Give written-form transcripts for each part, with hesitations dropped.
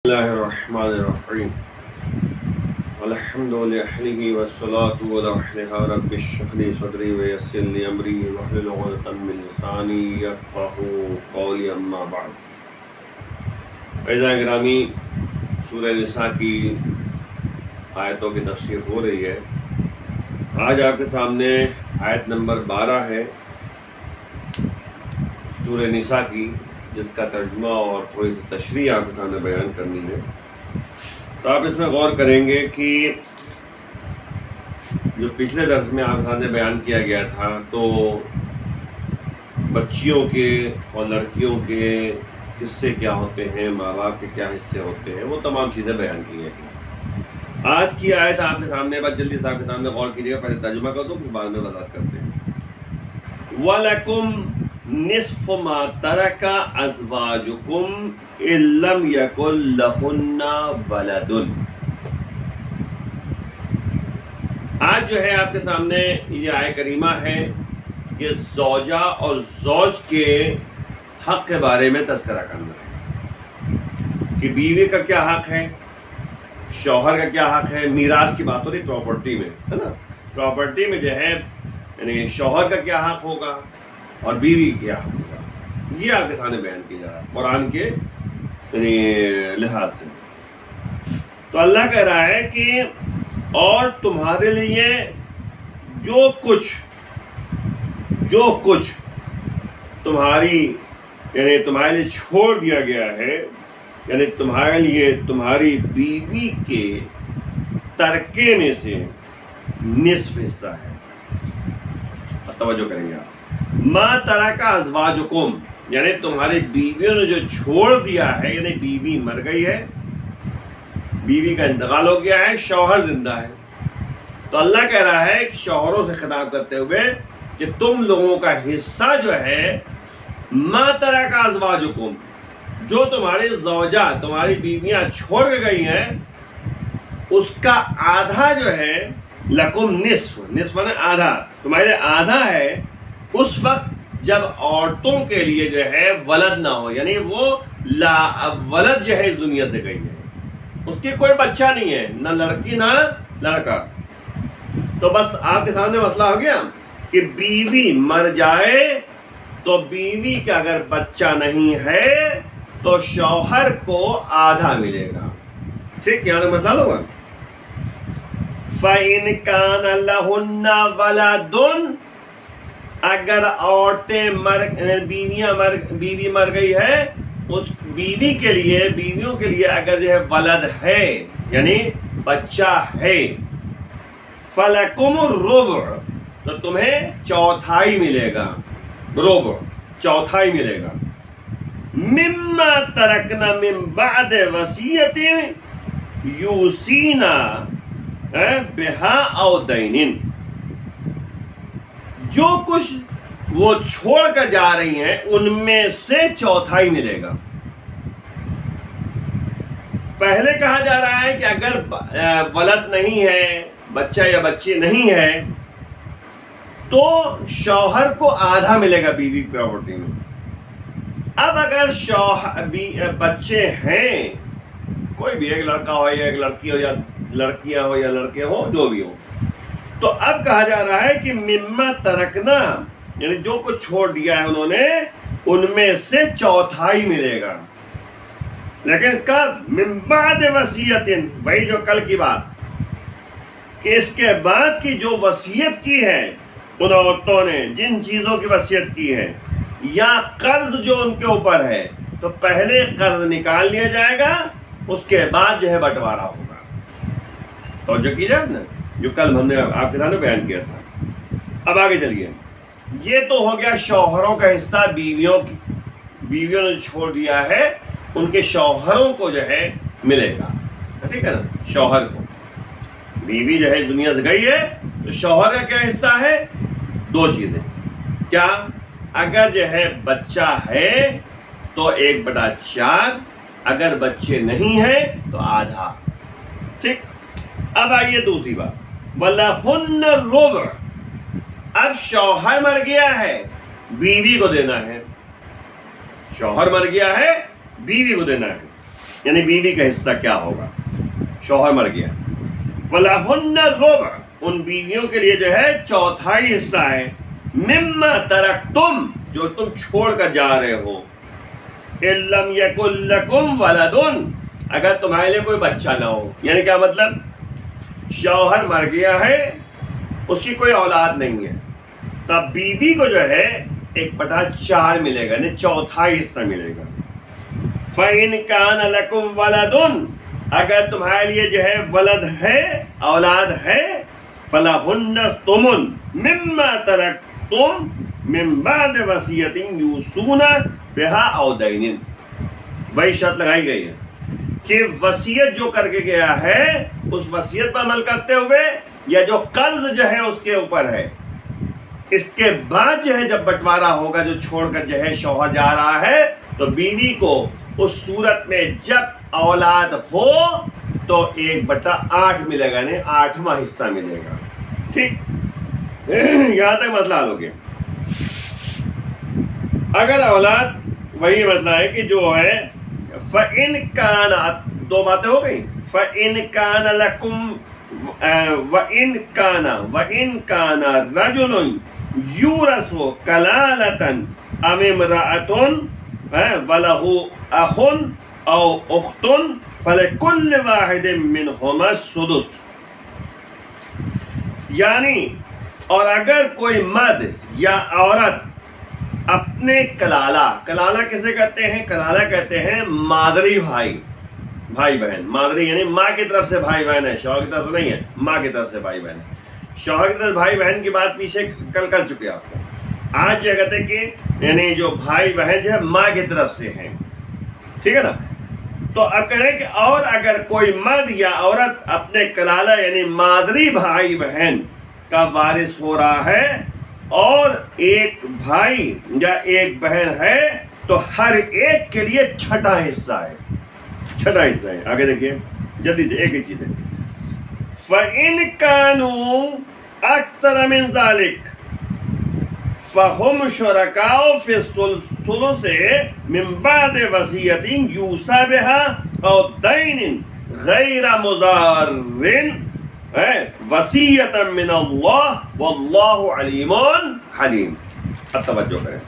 اللہ الرحمن الرحیم الحمد للہ والصلاة علی اہلھا رب اشرح لی صدری ویسر لی امری واحلل عقدۃ من لسانی یفقہوا قولی اما بعد۔ عزیزان گرامی، سورہ نساء کی آیتوں کی تفسیر ہو رہی ہے۔ آج آپ کے سامنے آیت نمبر 12 ہے سورہ نساء کی، جس کا ترجمہ اور تھوڑی سی تشریح آپ کے سامنے بیان کرنی ہے۔ تو آپ اس میں غور کریں گے کہ جو پچھلے درس میں آپ کے سامنے بیان کیا گیا تھا، تو بچیوں کے اور لڑکیوں کے حصے کیا ہوتے ہیں، ماں باپ کے کیا حصے ہوتے ہیں، وہ تمام چیزیں بیان کی گئی ہیں۔ آج کی آیت آپ کے سامنے، بس جلدی سے آپ کے سامنے غور کیجیے گا، پہلے ترجمہ کر دو پھر بعد میں وضاحت کرتے ہیں۔ وَلَكُمْ نِصْفُ مَا تَرَكَ أَزْوَاجُكُمْ إِن لَّمْ يَكُن لَّهُنَّ وَلَدٌ۔ آج جو ہے آپ کے سامنے یہ آیت کریمہ ہے کہ زوجہ اور زوج کے حق کے بارے میں تذکرہ کرنا ہے کہ بیوی کا کیا حق ہے، شوہر کا کیا حق ہے۔ میراث کی بات ہو رہی پراپرٹی میں، ہے نا۔ پراپرٹی میں جو ہے یعنی شوہر کا کیا حق ہوگا اور بیوی کیا حق ہوگا، یہ آپ کے سامنے بیان کیا جا رہا ہے قرآن کے یعنی لحاظ سے۔ تو اللہ کہہ رہا ہے کہ اور تمہارے لیے جو کچھ تمہاری یعنی تمہارے لیے چھوڑ دیا گیا ہے، یعنی تمہارے لیے تمہاری بیوی کے ترکے میں سے نصف حصہ ہے۔ توجہ کریں گے آپ، ما ترک ازواجکم، یعنی تمہاری بیویوں نے جو چھوڑ دیا ہے، یعنی بیوی مر گئی ہے، بیوی کا انتقال ہو گیا ہے، شوہر زندہ ہے۔ تو اللہ کہہ رہا ہے کہ شوہروں سے خطاب کرتے ہوئے کہ تم لوگوں کا حصہ جو ہے ما ترک ازواجکم، جو تمہاری زوجہ تمہاری بیویاں چھوڑ کے گئی ہیں، اس کا آدھا جو ہے لکم نصف نے آدھا، تمہارے آدھا ہے اس وقت جب عورتوں کے لیے جو ہے ولد نہ ہو، یعنی وہ ولد جو ہے اس دنیا سے گئی ہے، اس کی کوئی بچہ نہیں ہے، نہ لڑکی نہ لڑکا۔ تو بس آپ کے سامنے مسئلہ ہو گیا کہ بیوی مر جائے تو بیوی کا اگر بچہ نہیں ہے تو شوہر کو آدھا ملے گا، ٹھیک، یہاں تک مسئلہ ہوگا۔ فَإِنْ كَانَ لَهُنَّ وَلَدٌ، اگر عورتیں بیوی مر گئی ہے، اس بیوی کے لیے، بیویوں کے لیے اگر جو ہے ولد ہے یعنی بچہ ہے، فَلَكُمُ الرُّبُعُ، تو تمہیں چوتھائی ملے گا، ربع چوتھائی ملے گا، مِمَّا تَرَكْنَ مِن بَعْدِ وَصِيَّةٍ يُوصِينَ بِهَا أَوْ دَيْنٍ، جو کچھ وہ چھوڑ کر جا رہی ہیں ان میں سے چوتھائی ملے گا۔ پہلے کہا جا رہا ہے کہ اگر ولد نہیں ہے، بچہ یا بچی نہیں ہے، تو شوہر کو آدھا ملے گا بیوی کی پراپرٹی میں۔ اب اگر بچے ہیں، کوئی بھی، ایک لڑکا ہو یا ایک لڑکی ہو یا لڑکیاں ہو یا لڑکے ہو، جو بھی ہو، تو اب کہا جا رہا ہے کہ مما ترکنا، یعنی جو کچھ چھوڑ دیا ہے انہوں نے، ان میں سے چوتھائی ملے گا، لیکن کب؟ من بعد وصیت، وہی جو کل کی بات کہ اس کے بعد کی جو وصیت کی ہے ان عورتوں نے، جن چیزوں کی وصیت کی ہے یا قرض جو ان کے اوپر ہے، تو پہلے قرض نکال لیا جائے گا، اس کے بعد جو ہے بٹوارا ہوگا۔ توجہ کیجیے آپ نے، جو کل ہم نے آپ کے سامنے بیان کیا تھا۔ اب آگے چلیے، یہ تو ہو گیا شوہروں کا حصہ، بیویوں نے چھوڑ دیا ہے ان کے شوہروں کو جو ہے ملے گا، ٹھیک ہے نا۔ شوہر کو، بیوی جو ہے دنیا سے گئی ہے تو شوہر کا کیا حصہ ہے؟ دو چیزیں، کیا؟ اگر جو ہے بچہ ہے تو 1/4، اگر بچے نہیں ہیں تو آدھا، ٹھیک۔ اب آئیے دوسری بات، وَلَهُنَّ الرُّبُعُ، اب شوہر مر گیا ہے، بیوی کو دینا ہے، شوہر مر گیا ہے، بیوی کو دینا ہے۔ یعنی بیوی کا حصہ کیا ہوگا. شوہر مر گیا. وَلَهُنَّ الرُّبُعُ، ان بیویوں کے لیے جو ہے چوتھائی حصہ ہے. مِمَّا تَرَکْتُمْ، جو تم چھوڑ کر جا رہے ہو. إِن لَّمْ يَكُن لَّكُمْ وَلَدٌ، اگر تمہارے لیے کوئی بچہ نہ ہو. یعنی کیا مطلب؟ شوہر مر گیا ہے، اس کی کوئی اولاد نہیں ہے، تب بیوی کو جو ہے 1/4 ملے گا، یعنی چوتھائی حصہ ملے گا. فَإِن كَانَ لَكُمْ وَلَدٌ، اگر تمہارے لیے جو ہے ولد ہے، اولاد ہے، فَلَهُنَّ الثُّمُنُ مِمَّا تَرَکْتُم مِّن بَعْدِ وَصِیَّةٍ یُوصُونَ بِهَا أَوْ دَیْنٍ. وہی شرط لگائی گئی ہے کہ وصیت جو کر کے گیا ہے اس وصیت پر عمل کرتے ہوئے، یا جو قرض جو ہے اس کے اوپر ہے، اس کے بعد جو ہے جب بٹوارا ہوگا، جو چھوڑ کر جو ہے شوہر جا رہا ہے، تو بیوی کو اس صورت میں جب اولاد ہو تو 1/8 ملے گا، یعنی 8واں حصہ ملے گا. ٹھیک، یہاں تک مسئلہ حل ہو گیا. اگر اولاد، وہی مسئلہ ہے کہ جو ہے فَإِن كَانَ، دو باتیں ہو گئی. فَإِن كَانَ لَكُمْ وَإِن كَانَ رَجُلٌ يُورَثُ كَلَالَةً أَوِ امْرَأَةٌ وَلَهُ أَخٌ أَوْ أُخْتٌ فَلِكُلِّ وَاحِدٍ مِّنْهُمَا السُّدُسُ. یعنی اور اگر کوئی مرد یا عورت اپنے کلالہ کسے کہتے ہیں؟ کلالہ کہتے ہیں مادری بھائی بہن. مادری یعنی ماں کی طرف سے بھائی بہن ہے، شوہر کی طرف سے نہیں ہے، ماں کی طرف سے بھائی بہن ہے. شوہر کی طرف بھائی بہن کی بات پیچھے کل کر چکے آپ کو. آج جو کہتے ہیں کہ یعنی جو بھائی بہن جو ہے ماں کی طرف سے ہیں. ٹھیک ہے نا. تو اب کہہ رہے ہیں کہ اور اگر کوئی مرد یا عورت اپنے کلالہ یعنی مادری بھائی بہن کا وارث ہو رہا ہے، اور ایک بھائی یا ایک بہن ہے، تو ہر ایک کے لیے چھٹا حصہ ہے. آگے دیکھیے جلدی سے ایک ہی چیز ہے. فَإِن كَانُوا أَكْثَرَ مِن ذَلِكَ فَهُمْ شُرَكَاءُ فِي الثُّلُثِ مِن بَعْدِ وَصِیَّةٍ یُوصَىٰ بِهَا أَوْ دَیْنٍ غَیْرَ مُضَارٍّ وصیۃ من اللہ واللہ علیم حلیم. اب توجہ کریں.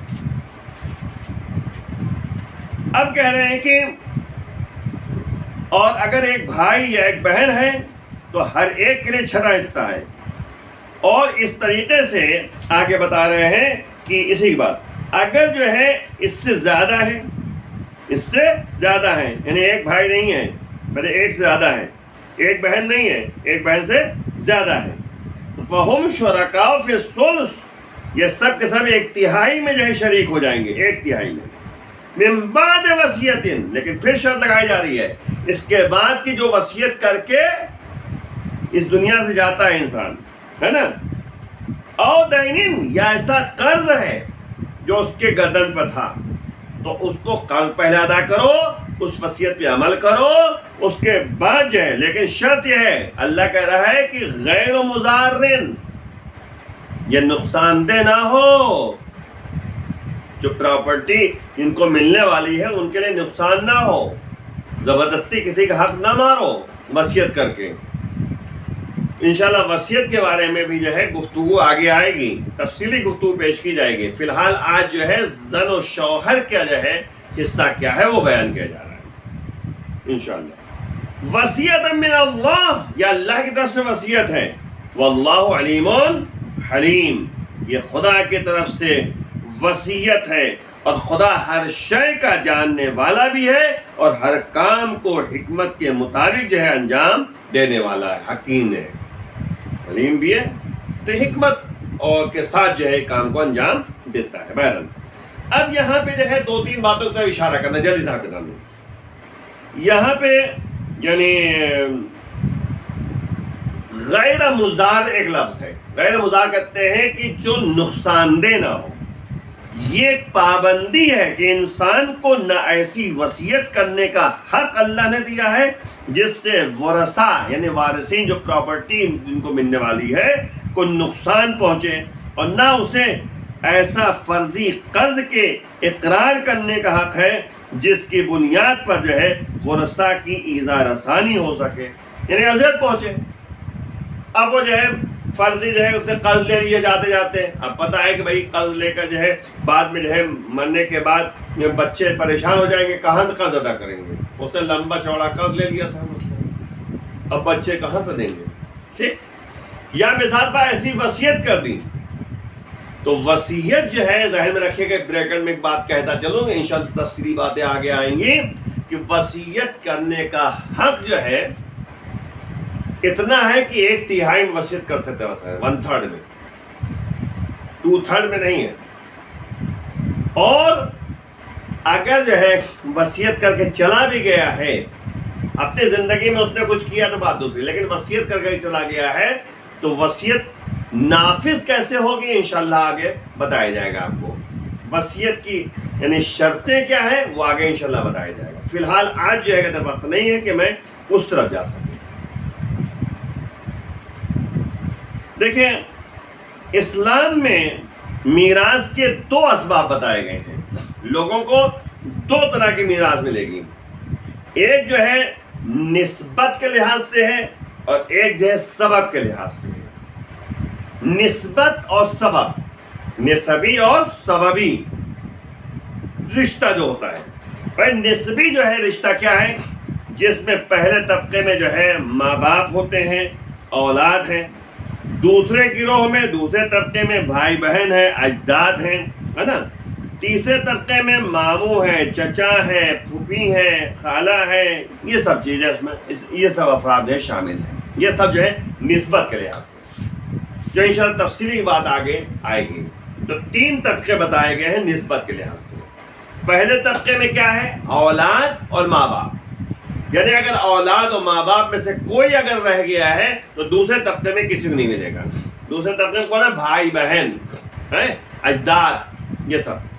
اب کہہ رہے ہیں کہ اور اگر ایک بھائی یا ایک بہن ہے تو ہر ایک کے لیے چھٹا حصہ ہے. اور اس طریقے سے آگے بتا رہے ہیں کہ اسی بات اگر جو ہے اس سے زیادہ ہے، یعنی ایک بھائی نہیں ہے بلکہ ایک سے زیادہ ہے، ایک بہن نہیں ہے، ایک بہن سے زیادہ ہے، تو فَهُمْ شُرَكَاءُ فِي الثُّلُثِ، یہ سب کے سب 1/3 میں جو ہے شریک ہو جائیں گے. 1/3 میں. مِن بَعْدِ وَصِیَّةٍ، لیکن پھر شرط لگائی جا رہی ہے اس کے بعد کی جو وصیت کر کے اس دنیا سے جاتا ہے انسان، ہے نا. أَوْ دَيْنٍ، یا ایسا قرض ہے جو اس کے گردن پر تھا، تو اس کو قرض پہلے ادا کرو، اس وصیت پہ عمل کرو، اس کے بعد جو ہے. لیکن شرط یہ ہے، اللہ کہہ رہا ہے کہ غیر مضارن، یہ نقصان دہ نہ ہو. جو پراپرٹی ان کو ملنے والی ہے ان کے لیے نقصان نہ ہو. زبردستی کسی کا حق نہ مارو وصیت کر کے. انشاءاللہ وصیت کے بارے میں بھی جو ہے گفتگو آگے آئے گی، تفصیلی گفتگو پیش کی جائے گی. فی الحال آج جو ہے زن و شوہر کا جو ہے حصہ کیا ہے وہ بیان کیا جا رہا ہے انشاءاللہ. وصیت من اللہ، یا اللہ کی طرف سے وصیت ہے. واللہ علیم حلیم، یہ خدا کی طرف سے وصیت ہے، اور خدا ہر شے کا جاننے والا بھی ہے، اور ہر کام کو حکمت کے مطابق جو ہے انجام دینے والا ہے. حکیم ہے، علیم بھی ہے، تو حکمت اور کے ساتھ جو ہے کام کو انجام دیتا ہے. بہرحال اب یہاں پہ جو ہے 2-3 باتوں کا اشارہ کرنا جلدی سے بتا دوں. یہاں پہ یعنی غیر مضار ایک لفظ ہے. غیر مضار کہتے ہیں کہ جو نقصان دہ نہ ہو. یہ پابندی ہے کہ انسان کو نہ ایسی وصیت کرنے کا حق اللہ نے دیا ہے جس سے ورثہ یعنی وارثین جو پراپرٹی جن کو ملنے والی ہے کو نقصان پہنچے، اور نہ اسے ایسا فرضی قرض کے اقرار کرنے کا حق ہے جس کی بنیاد پر جو ہے ورثہ کی ایذا رسانی ہو سکے، یعنی اذیت پہنچے۔ اب وہ جو ہے فرضی جو ہے اس نے قرض لے لیے جاتے جاتے، اب پتہ ہے کہ بھائی قرض لے کر جو ہے بعد میں جو ہے مرنے کے بعد بچے پریشان ہو جائیں گے، کہاں سے قرض ادا کریں گے؟ اس نے لمبا چوڑا قرض لے لیا تھا، اب بچے کہاں سے دیں گے؟ ٹھیک، یا مثال پر ایسی وصیت کر دی تو وصیت جو ہے ذہن میں رکھیے کہ بریکٹ میں ایک بات کہتا چلوں گا، انشاءاللہ تفصیلی باتیں آگے آئیں گی کہ وصیت کرنے کا حق جو ہے اتنا ہے کہ 1/3 میں وصیت کر سکتے ہوتا ہے، 1/3 میں، 2/3 میں نہیں ہے۔ اور اگر جو ہے وصیت کر کے چلا بھی گیا ہے، اپنی زندگی میں اس نے کچھ کیا تو بات دوسری، لیکن وصیت کر کے چلا گیا ہے تو وصیت نافذ کیسے ہوگی انشاءاللہ آگے بتایا جائے گا آپ کو۔ وصیت کی یعنی شرطیں کیا ہیں وہ آگے انشاءاللہ بتایا جائے گا۔ فی الحال آج جو ہے کہ وقت نہیں ہے کہ میں اس طرف جا سکوں۔ دیکھیں، اسلام میں میراث کے 2 اسباب بتائے گئے ہیں۔ لوگوں کو 2 طرح کی میراث ملے گی، ایک جو ہے نسبت کے لحاظ سے ہے اور ایک جو ہے سبب کے لحاظ سے ہے۔ نسبت اور سبب، نسبی اور سببی رشتہ جو ہوتا ہے، بھائی نسبی جو ہے رشتہ کیا ہے؟ جس میں پہلے طبقے میں جو ہے ماں باپ ہوتے ہیں، اولاد ہیں، دوسرے گروہ میں دوسرے طبقے میں بھائی بہن ہیں، اجداد ہیں، ہے نا، تیسرے طبقے میں ماموں ہیں، چچا ہیں، پھوپھی ہیں، خالہ ہیں، یہ سب چیزیں اس میں یہ سب افراد ہیں شامل ہیں۔ یہ سب جو ہے نسبت کے لحاظ سے، جو انشاءاللہ تفصیلی بات آگے آئے گی۔ تو 3 طبقے بتائے گئے ہیں نسبت کے لحاظ سے۔ پہلے طبقے میں کیا ہے؟ اولاد اور ماں باپ، یعنی اگر اولاد اور ماں باپ میں سے کوئی اگر رہ گیا ہے تو دوسرے طبقے میں کسی کو نہیں ملے گا۔ دوسرے طبقے میں کون ہے؟ بھائی بہن ہیں، اجداد، یہ سب۔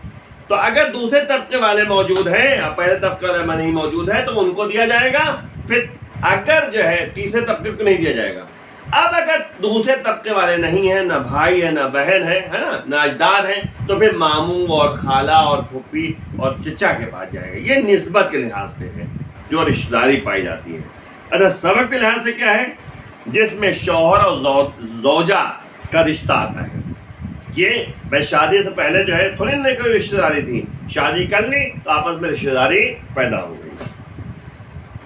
تو اگر دوسرے طبقے والے موجود ہیں اور پہلے طبقے والے میں نہیں موجود ہے تو ان کو دیا جائے گا، پھر اگر جو ہے تیسرے طبقے کو نہیں دیا جائے گا۔ اب اگر دوسرے طبقے والے نہیں ہیں، نہ بھائی ہے نہ بہن ہے نا، نہ اجداد ہیں، تو پھر ماموں اور خالہ اور پھوپھی اور چچا کے پاس جائے گا۔ یہ نسبت کے لحاظ سے ہے جو رشتہ داری پائی جاتی ہے۔ اچھا، سبب کے لحاظ سے کیا ہے؟ جس میں شوہر اور زوجہ کا رشتہ آتا ہے۔ یہ میں شادی سے پہلے جو ہے تھوڑی نہ کوئی رشتہ داری تھی، شادی کر لی تو آپس میں رشتہ داری پیدا ہو گئی۔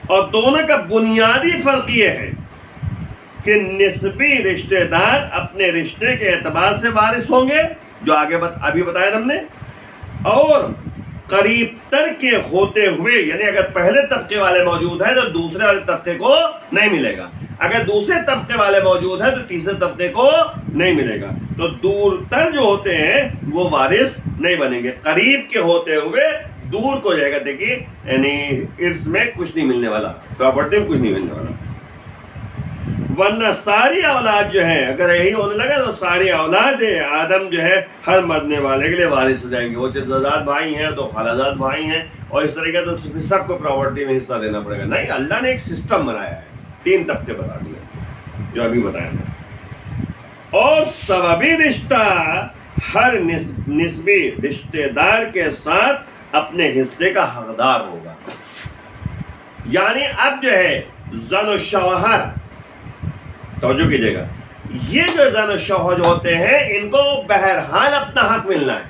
اور دونوں کا بنیادی فرق یہ ہے کہ نسبی رشتہ دار اپنے رشتے کے اعتبار سے وارث ہوں گے، جو آگے ابھی بتایا ہم نے، اور قریب تر کے ہوتے ہوئے، یعنی اگر پہلے طبقے والے موجود ہیں تو دوسرے والے طبقے کو نہیں ملے گا، اگر دوسرے طبقے والے موجود ہیں تو تیسرے طبقے کو نہیں ملے گا۔ تو دور تر جو ہوتے ہیں وہ وارث نہیں بنیں گے، قریب کے ہوتے ہوئے دور کو جائے گا، دیکھیے یعنی ارث میں کچھ نہیں ملنے والا، پراپرٹی میں کچھ نہیں ملنے والا۔ ورنہ ساری اولاد جو ہے اگر یہی ہونے لگا تو ساری اولاد آدم جو ہے ہر مرنے والے کے لیے وارث ہو جائیں گے۔ وہ جداد بھائی ہیں تو خالہ بھائی ہیں، اور اس طریقے سے سب کو پراپرٹی میں حصہ دینا پڑے گا۔ نہیں، اللہ نے ایک سسٹم بنایا ہے، 3 طبقے بتا دیے جو ابھی بتایا تھا۔ اور سببی رشتہ ہر نسبی رشتہ دار کے ساتھ اپنے حصے کا حقدار ہوگا۔ یعنی اب جو ہے زن و شوہر، توجہ کیجیے گا، یہ جو زن و شوہر جو ہوتے ہیں ان کو بہرحال اپنا حق ملنا ہے،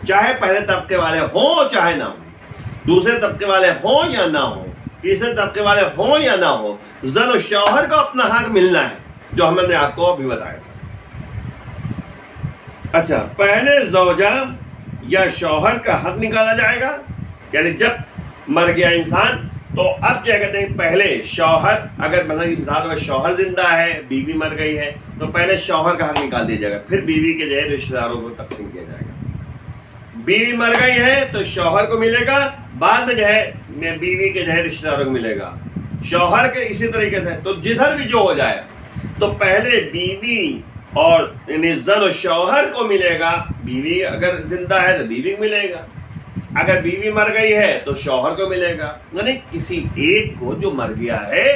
چاہے پہلے طبقے والے ہوں چاہے نہ ہوں، دوسرے طبقے والے ہوں یا نہ ہوں، تیسرے طبقے والے ہوں یا نہ ہوں، زن و شوہر کو اپنا حق ملنا ہے، جو ہم نے آپ کو ابھی بتایا تھا۔ اچھا، پہلے زوجہ یا شوہر کا حق نکالا جائے گا، یعنی جب مر گیا انسان تو اب کیا کہتے ہیں، پہلے شوہر، اگر مثلا شوہر زندہ ہے، بیوی مر گئی ہے تو پہلے شوہر کا حق نکال دیا جائے گا، پھر بیوی کے جو ہے رشتہ داروں کو تقسیم کیا جائے گا۔ بیوی مر گئی ہے تو شوہر کو ملے گا، بعد میں جو ہے بیوی کے جو ہے رشتہ داروں کو ملے گا، شوہر کے اسی طریقے سے۔ تو جدھر بھی جو ہو جائے تو پہلے بیوی اور یعنی زن و شوہر کو ملے گا، بیوی اگر زندہ ہے تو بیوی کو ملے گا، اگر بیوی مر گئی ہے تو شوہر کو ملے گا، یعنی کسی ایک کو جو مر گیا ہے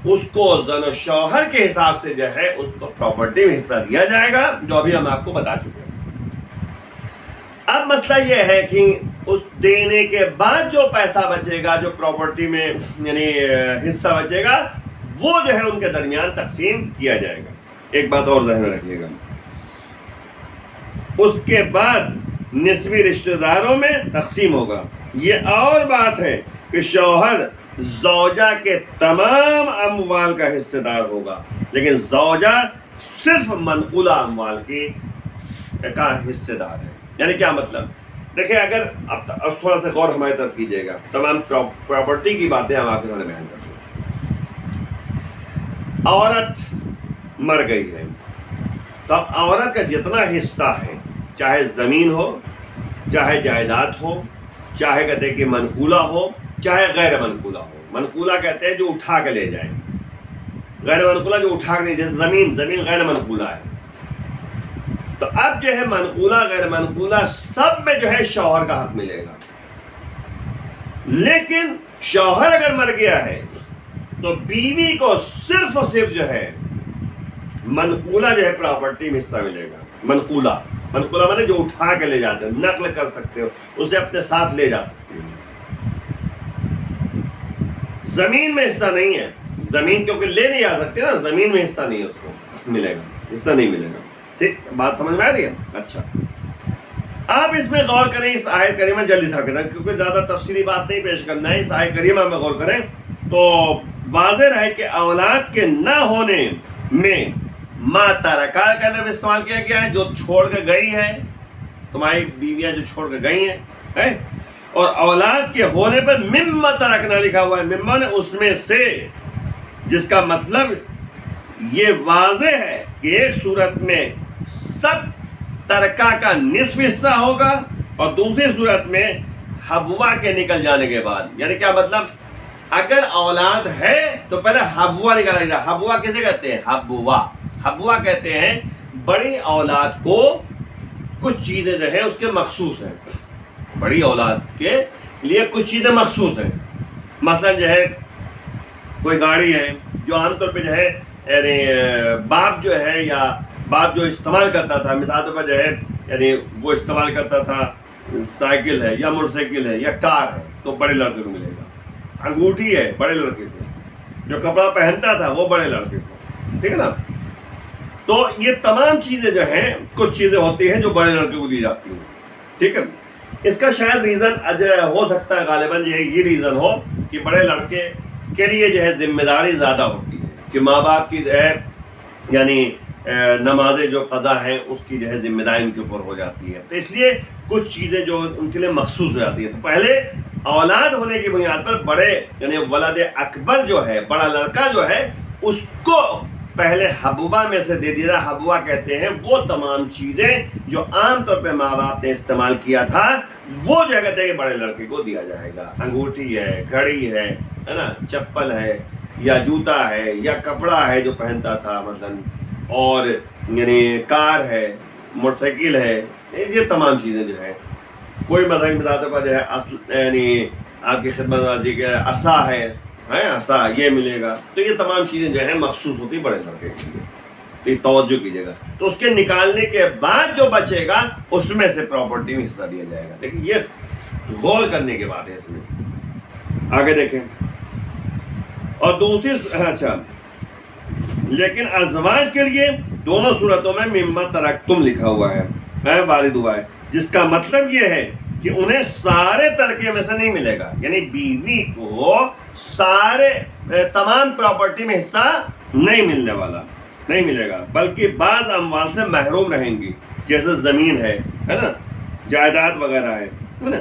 اس کو زن و شوہر کے حساب سے جو ہے اس کو پراپرٹی میں حصہ دیا جائے گا، جو ابھی ہم آپ کو بتا چکے ہیں۔ اب مسئلہ یہ ہے کہ اس دینے کے بعد جو پیسہ بچے گا، جو پراپرٹی میں یعنی حصہ بچے گا، وہ جو ہے ان کے درمیان تقسیم کیا جائے گا. ایک بات اور ذہن میں رکھیے گا، اس کے بعد نسبی رشتہ داروں میں تقسیم ہوگا. یہ اور بات ہے کہ شوہر زوجہ کے تمام اموال کا حصہ دار ہوگا، لیکن زوجہ صرف منقولہ اموال کی کا حصہ دار ہے. یعنی کیا مطلب؟ دیکھیں، اگر اب تھوڑا سا غور ہماری طرف کیجیے گا، تمام پراپرٹی کی باتیں ہم آپ کے سامنے بیان کرتے ہیں. عورت مر گئی ہے تو اب عورت کا جتنا حصہ ہے، چاہے زمین ہو، چاہے جائیداد ہو، چاہے کہتے ہیں کہ منقولہ ہو، چاہے غیر منقولہ ہو. منقولہ کہتے ہیں جو اٹھا کے لے جائیں، غیر منقولہ جو اٹھا کے لے جائے. زمین غیر منقولہ ہے. تو اب جو ہے منقولہ غیر منقولہ سب میں جو ہے شوہر کا حق ملے گا. لیکن شوہر اگر مر گیا ہے تو بیوی کو صرف اور صرف جو ہے منقولہ جو ہے پراپرٹی میں حصہ ملے گا. منقولہ مطلب جو اٹھا کے لے جاتے ہو، نقل کر سکتے ہو، اسے اپنے ساتھ لے جا سکتے ہو. زمین میں حصہ نہیں ہے. زمین کیونکہ لے نہیں آ سکتے نا، زمین میں حصہ نہیں ہے، اس کو ملے گا، حصہ نہیں ملے گا. ٹھیک بات سمجھ میں آ رہی ہے؟ اچھا، آپ اس میں غور کریں. اس آیت کریمہ جلدی سے کریں کیونکہ زیادہ تفصیلی بات نہیں پیش کرنا ہے. اس آیت کریمہ میں غور کریں تو واضح رہے کہ اولاد کے نہ ہونے میں ما ترکا کا لفظ استعمال کیا گیا ہے، جو چھوڑ کے گئی ہے، تمہاری بیویاں جو چھوڑ کے گئی ہیں. اور اولاد کے ہونے پر مما ترکنا لکھا ہوا ہے. مما نے اس میں سے، جس کا مطلب یہ واضح ہے کہ ایک صورت میں سب ترکہ کا نصف حصہ ہوگا اور دوسری صورت میں حبوا کے نکل جانے کے بعد. یعنی کیا مطلب؟ اگر اولاد ہے تو پہلے حبوا نکالا جائے. حبوا کسے کہتے ہیں؟ حبوا کہتے ہیں بڑی اولاد کو کچھ چیزیں جو ہیں اس کے مخصوص ہیں. بڑی اولاد کے لیے کچھ چیزیں مخصوص ہیں. مثلا جو ہے کوئی گاڑی ہے جو عام طور پہ جو ہے یعنی باپ جو ہے یا باپ جو استعمال کرتا تھا، مثال طور پر جو ہے یعنی وہ استعمال کرتا تھا سائیکل ہے یا موٹر سائیکل ہے یا کار ہے، تو بڑے لڑکے کو ملے گا. انگوٹھی ہے بڑے لڑکے کو، جو کپڑا پہنتا تھا وہ بڑے لڑکے کو. ٹھیک ہے نا؟ تو یہ تمام چیزیں جو ہیں، کچھ چیزیں ہوتی ہیں جو بڑے لڑکے کو دی جاتی ہیں. ٹھیک ہے، اس کا شاید ریزن ہو سکتا ہے غالباً یہ ریزن ہو کہ بڑے لڑکے کے لیے جو ہے ذمہ داری زیادہ ہوتی ہے کہ ماں باپ کی جو ہے یعنی نمازیں جو قضا ہیں اس کی جو ہے ذمہ داری ان کے اوپر ہو جاتی ہے. تو اس لیے کچھ چیزیں جو ان کے لیے مخصوص ہو جاتی ہیں. تو پہلے اولاد ہونے کی بنیاد پر بڑے یعنی ولد اکبر جو ہے، بڑا لڑکا جو ہے، اس کو پہلے حبوا میں سے دے دیا. حبوا کہتے ہیں وہ تمام چیزیں جو عام طور پہ ماں باپ نے استعمال کیا تھا، وہ جو کہتے ہیں کہ بڑے لڑکے کو دیا جائے گا. انگوٹھی ہے، گھڑی ہے نا، چپل ہے یا جوتا ہے یا کپڑا ہے جو پہنتا تھا مثلاً، اور یعنی کار ہے، موٹر سائیکل ہے، یہ تمام چیزیں جو ہے. کوئی مذہبی مذاہب پر جو ہے یعنی آپ کی خدمت واجی کے عصا ہے، عصا یہ ملے گا. تو یہ تمام چیزیں جو ہیں مخصوص ہوتی بڑے لڑکے کے لیے. تو یہ توجہ کیجیے گا. تو اس کے نکالنے کے بعد جو بچے گا اس میں سے پراپرٹی میں حصہ دیا جائے گا. دیکھیں یہ غور کرنے کی بات ہے. اس میں آگے دیکھیں. اور دوسری اچھا، لیکن ازواج کے لیے دونوں صورتوں میں مما ترکتم لکھا ہوا ہے، وارد ہوا ہے، جس کا مطلب یہ ہے کہ انہیں سارے ترکے میں سے نہیں ملے گا. یعنی بیوی کو سارے تمام پراپرٹی میں حصہ نہیں ملے گا، بلکہ بعض اموال سے محروم رہیں گی. جیسے زمین ہے نا، جائیداد وغیرہ ہے نا،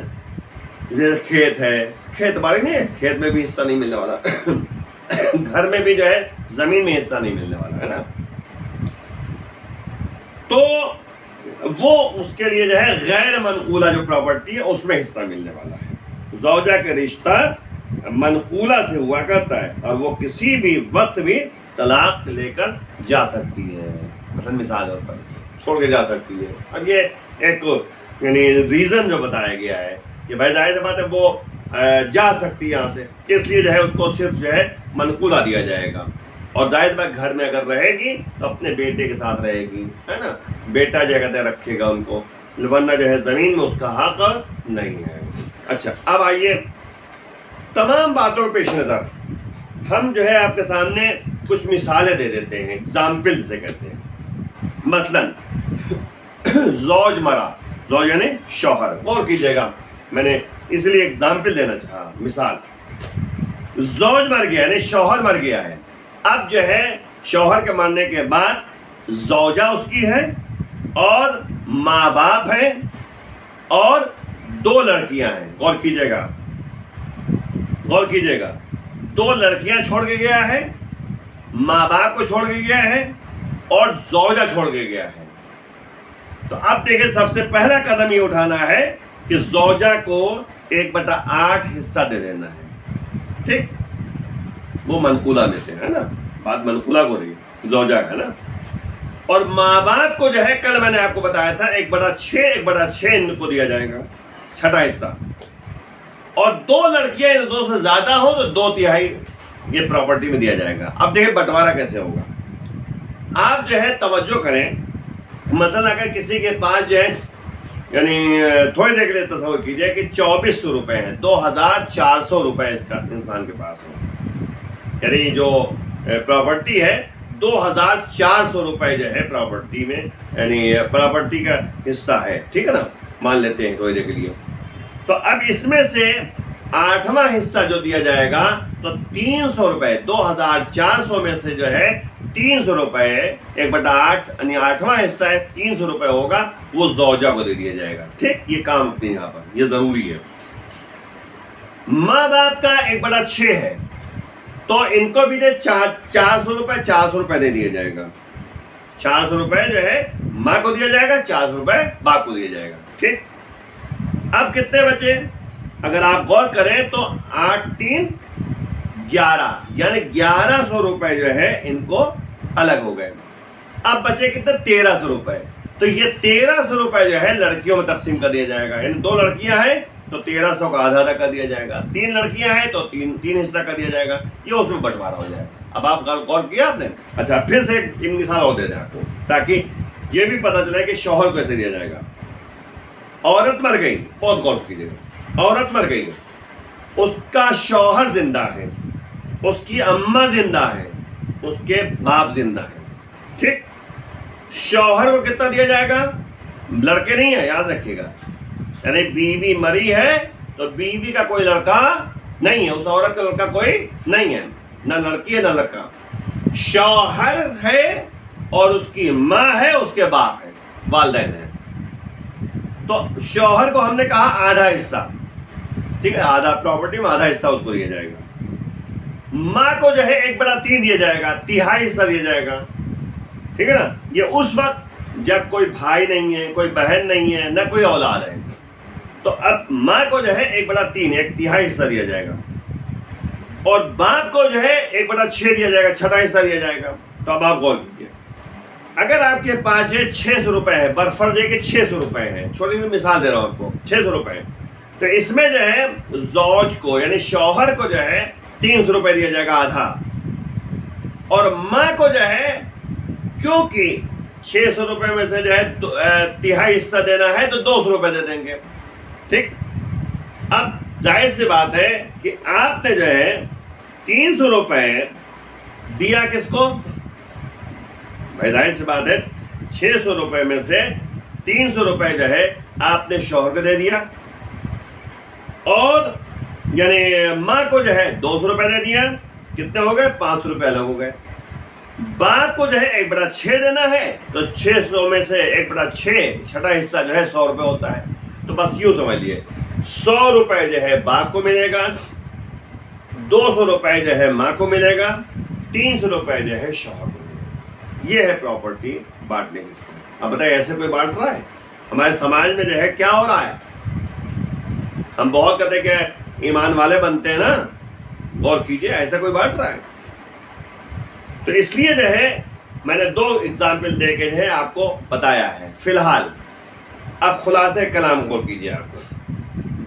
جیسے کھیت ہے، کھیت باڑی نہیں ہے، کھیت میں بھی حصہ نہیں ملنے والا. گھر میں بھی جو ہے زمین میں حصہ نہیں ملنے والا ہے نا. تو وہ اس کے لیے جو ہے غیر منقولہ جو پراپرٹی ہے اس میں حصہ ملنے والا ہے. زوجہ کا رشتہ منقولہ سے ہوا کرتا ہے اور وہ کسی بھی وقت بھی طلاق لے کر جا سکتی ہے. مثال طور پر چھوڑ کے جا سکتی ہے. اب یہ ایک یعنی ریزن جو بتایا گیا ہے کہ بھائی ظاہر بات ہے وہ جا سکتی ہے یہاں سے، اس لیے جو ہے اس کو صرف جو ہے منقولہ دیا جائے گا. اور ظاہر بات گھر میں اگر رہے گی تو اپنے بیٹے کے ساتھ رہے گی، ہے نا. بیٹا جو کہتے ہیں رکھے گا ان کو. ورنہ جو ہے زمین میں اس کا حق نہیں ہے. اچھا اب آئیے تمام باتوں پیش نظر ہم جو ہے آپ کے سامنے کچھ مثالیں دے دیتے ہیں، ایگزامپل سے کہتے ہیں. مثلاً زوج مرا، زوج یعنی شوہر. غور کیجیے گا، میں نے اس لیے ایگزامپل دینا چاہا، مثال. زوج مر گیا یعنی شوہر مر گیا ہے. اب جو ہے شوہر کے مرنے کے بعد زوجہ اس کی ہے اور ماں باپ ہیں اور 2 لڑکیاں ہیں. غور کیجیے گا، غور کیجیے گا. 2 لڑکیاں چھوڑ کے گیا ہے، ماں باپ کو چھوڑ کے گیا ہے اور زوجہ چھوڑ کے گیا ہے. تو اب دیکھیں سب سے پہلا قدم یہ اٹھانا ہے کہ زوجہ کو 1/8 حصہ دے دینا ہے. ٹھیک، وہ منقولہ میں سے ہے نا، بات منقولہ کو رہی ہے، زوجہ ہے نا. اور ماں باپ کو جو ہے کل میں نے آپ کو بتایا تھا 1/6 ان کو دیا جائے گا، 6واں حصہ. اور 2 لڑکیاں 2 سے زیادہ ہو تو 2/3 یہ پراپرٹی میں دیا جائے گا. اب دیکھیں بٹوارا کیسے ہوگا. آپ جو ہے توجہ کریں، مثلا اگر کسی کے پاس جو ہے یعنی تھوڑی دیر کے لیے تصور کیجئے کہ 2400 روپے ہیں، 2400 روپے اس کا انسان کے پاس ہے. یعنی جو پراپرٹی ہے 2400 روپے جو ہے پراپرٹی میں، یعنی پراپرٹی کا حصہ ہے. ٹھیک ہے نا، مان لیتے ہیں تھوڑی دیر کے لیے. تو اب اس میں سے 8واں حصہ جو دیا جائے گا تو 300 روپے، 2400 میں سے جو ہے 300 روپے 1/8 یعنی 8واں حصہ ہے 300 روپے ہوگا، وہ زوجہ کو دے دیا جائے گا. ٹھیک، یہ کام اپنے یہاں پر یہ ضروری ہے. ماں باپ کا 1/6 ہے تو ان کو بھی 400 روپے 400 روپے دے دیا جائے گا. 400 روپے جو ہے ماں کو دیا جائے گا، 400 روپے باپ کو دیا جائے گا. ٹھیک، اب کتنے بچے؟ اگر آپ غور کریں تو 8 3 11 یعنی 1100 روپے جو ہے ان کو الگ ہو گئے. اب بچے کتنے؟ 1300 روپے. تو یہ 1300 روپے جو ہے لڑکیوں میں تقسیم کر دیا جائے گا. یعنی 2 لڑکیاں ہیں تو 1300 کا آدھا کر دیا جائے گا، 3 لڑکیاں ہیں تو 3 حصہ کر دیا جائے گا. یہ اس میں بٹوارا ہو جائے گا. اب آپ غور کیا آپ نے؟ اچھا پھر سے ایک مثال اور دے دیں آپ کو تاکہ یہ بھی پتہ چلے کہ شوہر کو کیسے دیا جائے گا. عورت مر گئی، بہت غور کیجیے گا. عورت مر گئی، اس کا شوہر زندہ ہے، اس کی اماں زندہ ہے، اس کے باپ زندہ ہے. ٹھیک، شوہر کو کتنا دیا جائے گا؟ لڑکے نہیں ہیں، یاد رکھیے گا. یعنی بیوی مری ہے تو بیوی کا کوئی لڑکا نہیں ہے، اس عورت کا لڑکا کوئی نہیں ہے، نہ لڑکی ہے نہ لڑکا. شوہر ہے اور اس کی ماں ہے، اس کے باپ ہے، والدین ہیں. تو شوہر کو ہم نے کہا آدھا حصہ. ٹھیک ہے، آدھا پراپرٹی میں آدھا حصہ اس کو دیا جائے گا. ماں کو جو ہے 1/3 دیا جائے گا، 1/3 حصہ دیا جائے گا. ٹھیک ہے نا. یہ اس وقت جب کوئی بھائی نہیں ہے، کوئی بہن نہیں ہے، نہ کوئی اولاد ہے. تو اب ماں کو جو ہے 1/3 1/3 حصہ دیا جائے گا اور باپ کو جو ہے 1/6 دیا جائے گا، 6واں حصہ دیا جائے گا. تو اب آپ غور کیجیے، اگر آپ کے پاس جو 600 روپے ہے، برفرض ہے کہ 600 روپے ہیں، چھوٹی سی مثال دے رہا ہوں آپ کو، 600 روپے، تو اس میں جو ہے زوج کو یعنی شوہر کو جو ہے 300 روپے دیا جائے گا آدھا، اور ماں کو جو ہے کیونکہ 600 روپے میں سے جو ہے 1/3 حصہ دینا ہے تو 200 روپے دے دیں گے. ٹھیک، اب ظاہر سی بات ہے کہ آپ نے جو ہے 300 روپے دیا کس کو؟ بھائی ظاہر سی بات ہے 600 روپے میں سے 300 روپے جو ہے آپ نے شوہر کو دے دیا اور یعنی ماں کو جو ہے 200 روپے دے دیا. کتنے ہو گئے؟ 500 روپے الگ ہو گئے. باپ کو جو ہے 1/6 دینا ہے تو 600 میں سے 1/6 6واں حصہ جو ہے 100 روپے ہوتا ہے. تو بس یوں سمجھ لیے 100 روپے جو ہے باپ کو ملے گا، 200 روپے جو ہے ماں کو ملے گا، 300 روپے جو ہے شوہر کو ملے گا. یہ ہے پراپرٹی بانٹنے کی سسٹم. اب بتائیے ایسے کوئی بانٹ رہا ہے؟ ہمارے سماج میں جو ہے کیا ہو رہا ہے؟ ہم بہت کہتے ہیں کہ ایمان والے بنتے ہیں نا، غور کیجئے ایسا کوئی بانٹ رہا ہے؟ تو اس لیے جو ہے میں نے 2 ایگزامپل دے کے جو ہے آپ کو بتایا ہے. فی الحال اب خلاصے کلام غور کیجئے. آپ کو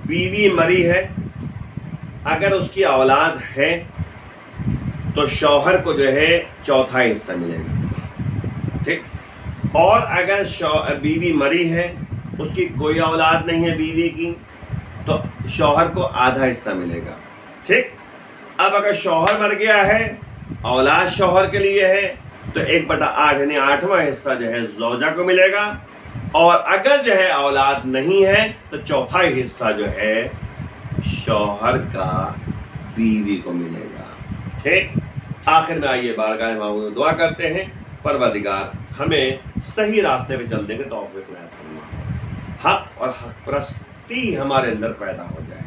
بیوی مری ہے، اگر اس کی اولاد ہے تو شوہر کو جو ہے 1/4 حصہ ملے گا. ٹھیک، اور اگر بیوی مری ہے اس کی کوئی اولاد نہیں ہے بیوی کی، تو شوہر کو آدھا حصہ ملے گا. ٹھیک. اب اگر شوہر مر گیا ہے، اولاد شوہر کے لیے ہے، تو 1/8 یعنی 8واں حصہ جو ہے زوجہ کو ملے گا. اور اگر جو ہے اولاد نہیں ہے تو 1/4 حصہ جو ہے شوہر کا بیوی کو ملے گا. ٹھیک. آخر میں آئیے بارگاہ معبود میں دعا کرتے ہیں، پروردگار ہمیں صحیح راستے پہ چلنے کے توفیق عنایت فرما، حق اور حق پرستی ہمارے اندر پیدا ہو جائے.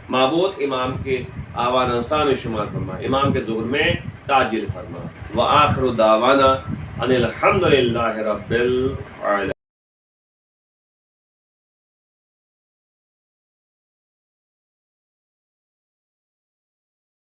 معبود امام کے آوان انسان میں شمار فرما، امام کے ظہور میں تاجیل فرما. وآخر دعوانا ان الحمد للہ رب العالمین.